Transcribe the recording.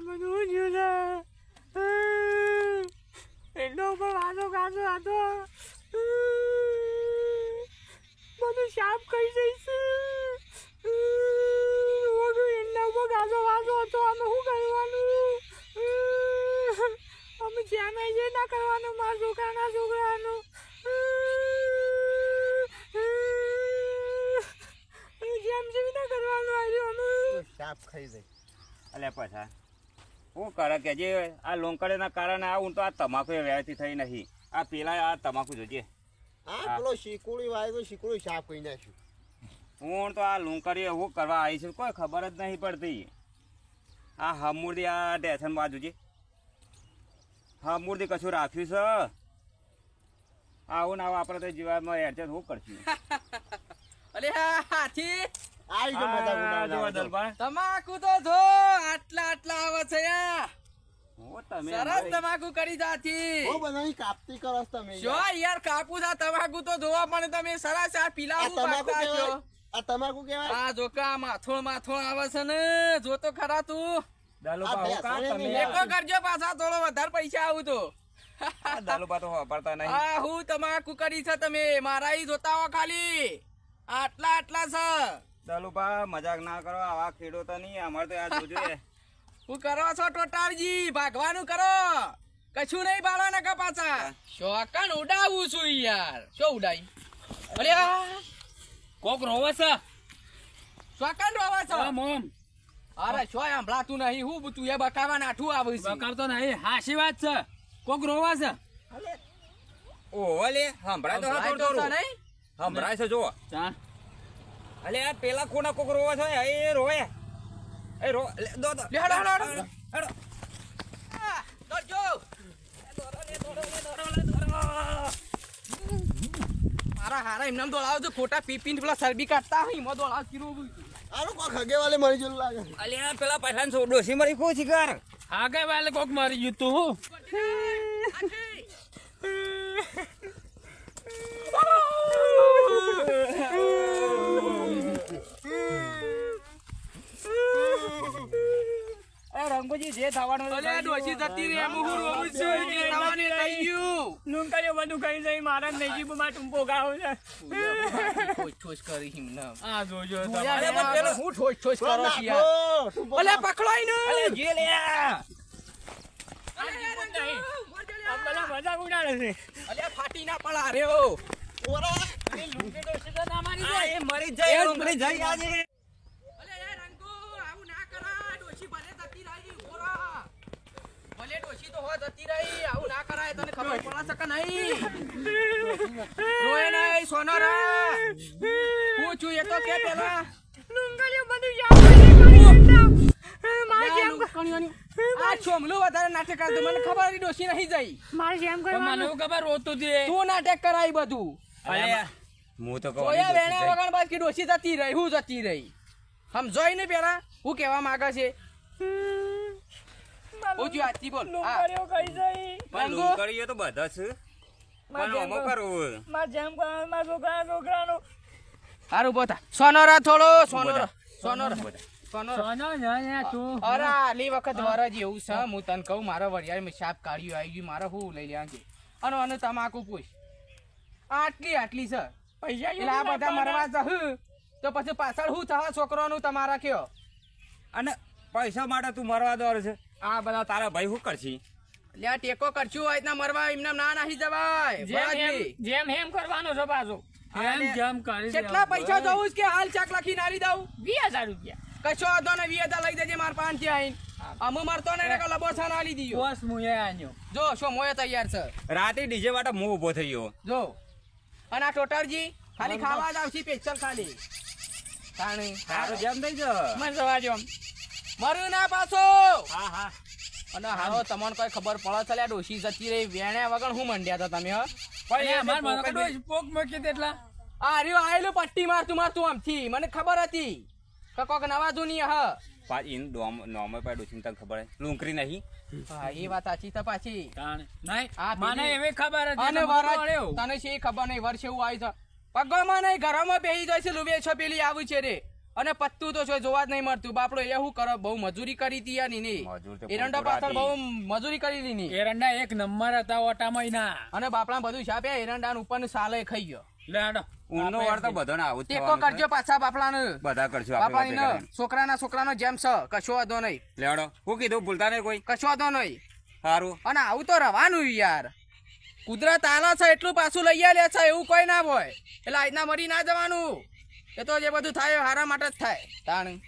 બધું જોયું એટલો ઉપર વાંધો કાઢો હતો બધું સાફ કરી દઈશ એના ઉપર ગાજો વાંધો હતો અમે શું કરવાનું અમે જ્યાં એ ના કરવાનું મારા છોકરાના છોકરાનું જેમ જેવી ના કરવાનું આવ્યું અમે સાફ ખાઈ જાય અલ્યા પાછા શું કરે કે જે આ લોંકડેના કારણે આ હું તો આ તમાકુ વ્યવસ્થિત થઈ નહીં આ પેલા આ તમાકુ જોજે હા પેલો શીકુડી વાય તો શીકુડી સાફ કરી નાખ્યું હું તો આ લોંકડીએ શું કરવા આવી છું કોઈ ખબર જ નહીં પડતી આ હમૂર્દી આ ટેશન બાજુ છે હમૂર્દી કશું રાખ્યું છે આવું ના આવું આપણે તો જીવનમાં એડજસ્ટ શું કરશું અલે હાથી આવી જો મજા તમાકુ તો જો આટલા આટલા આવે છે સરસ તમાકુ કરી જાતી ઓ બનાવી કાપતી કરસ તમે જો યાર કાપુ છે તમાકુ તો જોવા પણ તમે સરસ આ પીલાવું પાકતા છો આ તમાકુ કેવાય આ જોકા માથોળ આવે છે ને જો તો ખરા તું દાલુબા કા તમે એકો કરજો પાછા થોડો વધારે પૈસા આવું તો દાલુબા તો વાપરતા નહીં આ હું તમાકુ કરી છે તમે મારા ઈ જોતા હો ખાલી આટલા આટલા છે દાલુબા મજાક ના કરો આવા ખેડૂતો નહીં અમારે તો યાર જોજો હું કરો છો ટોટારજી ભાગવાનું કરો કશું નહીં બાળવાના કા પાછા શોકન ઉડાવું છું યાર શું ઉડાઈ અરે કોક રોવે છે શોકન રોવે છે મોમ અરે શું સાંભળાતું નહીં હું તું એ બકાવા નાઠું આવે છે બકારતો નહીં હાસી વાત છે કોક રોવા છે ઓ લે હમણાં તો નહીં હમણાં છે જો ચા અલે આ પેલા કોના કોક રોવા છે એ રોવે એ રો દો દો હેડો દોડજો મારા હારા એમને દોડાવ તો ખોટા પીપીને પેલા સરબી કાઢતા હોય એમાં દોડાવ કીધું આરો કો ખગે વાલે મરી જલ લાગે અલે આ પેલા પઠાણ સો ડોસી મરી કો શિકાર આગે વાલે કોક મારી ગયું તું રંગોજી જે થવાનું અલે ડોસી જતી રે એમ હું રોવું છું જે થવાની થઈ ગયું લુંકાયો બધું કઈ જઈ મારા નજીબમાં ટુંપો ગાવ છે ઠોસ ઠોસ કરી હિમને આ જોજો અલે પણ પેલો હું ઠોસ ઠોસ કરો છે યાર અલે પકડોઈ ને અલે જે લે પેલા મજાક ઉડાડે છે અલે ફાટી ના પડા રે ઓ ઓરા લુંકે ડોસી તો ના મારી આ એ મરી જાય મરી જાય આજે અલે એ રંગો આવું ના કરાય ડોસી ભલે જતી રહી ઓરા ભલે ડોસી તો હો જતી રહી આવું ના કરાય તને ખબર પડે છે કે નહીં રોય નહીં સોનરા હું છું એ તો કે પેલા લુંકાયો બધું યાદ મારે જેમ આ છોમલું વધારે નાટક કરતો મને ખબર હતી ડોસી નહીં જઈ મારે જેમ મને કરવાનું ખબર રોતું દે તું નાટક કરાઈ બધું અલે હું તો કહું ઓયા વેણા વગર બાદ કે ડોસી જતી રહી હું જતી રહી સમજોય ને પેલા હું કહેવા માંગે છે હું જો આતી બોલ લુંકાયો કઈ જઈ પણ લુંકડીએ તો બધા છે પણ ઓમો કરો મારે જેમ કરવાનું મારા છોકરાનું હારું બોતા સોનરા થોડો સોનરા સોનરા સોનો ને તું અરે આલી વખત વરજ એવું છે હું તને કહું મારા વરિયાળ સાપ કાઢ્યું આવી ગયું મારે હું લઈ લેવા છે અને અને તમાકુ પૂછ આટલી છે પૈસા એટલે આ બધા મરવા જહ તો પછી પાછળ શું થવા છોકરાનું તમારા કયો અને પૈસા માટે તું મરવા દોર છે આ બધા તારા ભાઈ શું કરશી લ્યા ટેકો કરશું હોય ના મરવા એમને ના નાહી જવાય જેમ હેમ કરવાનો છે પાછો જેમ કરી કેટલા પૈસા દઉં કે હાલ ચેક લખી નારી દઉં 20000 રૂપિયા કશો હતો ને 20000 લઈ દેજે માર પાંચ થી આઈને અમુ મરતો ને કે લબોસા ના લી દીયો બોસ મુએ આન્યો જો શો મોય તૈયાર છે રાતે ડીજે માટે હું ઊભો થઈ ગયો જો અને આ ટોટરજી ખાલી ખાવા જ આવશે પેચલ ખાલી તાણે તારો જેમ થઈ જ મને જવા દો મરું ના પાછો હા હા અને હારો તમને કોઈ ખબર પડે છે લ્યા ડોશી જતી રહી વેણ્યા વગર હું મંડ્યા હતા તમે હ પણ અમાર મને પોક મૂકી દેટલા આ રહ્યો આયેલો પટ્ટી મારતું આમથી મને ખબર હતી કે કોક નવા જૂની હ પાછ ઇન નોમે પાડો છે તને ખબર હે લુંકરી નહીં હા એ વાત સાચી તો પાછી નહીં આ મને એવી ખબર હતી અને વરસ તને છે ખબર નહીં વર્ષ એવું આવી છે પગમાં નહીં ઘરમાં બેહી જાય છે લુવે છો પેલી આવું છે રે અને પત્તું તો છે જોવા જ નહીં મળતું બાપડો એ શું કરે બહુ મજૂરી કરી હતી યાર ની મજૂર તો એરંડા પાછળ બહુ મજૂરી કરી હતી ની એરંડા એક નંબર હતા ઓટામાં ના અને બાપડા બધું છાપ્યા એરંડા ઉપરનું સાલે ખાઈ ગયો લે આડો ઊંડનો વાર તો બધાને આવું જ ટેકો થવાનું કરજો પાછા બાપડાને છે. બધા કરશું બાપાની આપણે છોકરાનો જેમ છે કશો વાંધો નહીં લેડો હું કીધું ભૂલતા નહીં કોઈ કશો વાંધો નહીં સારું અને આવું તો રવાનું યાર કુદરત આલે છે એટલું પાછું લઈ આલે છે એવું કોઈ ના હોય એટલે આજના મરી ના જવાનું એ તો જે બધું થાય હારા માટે જ થાય તાણ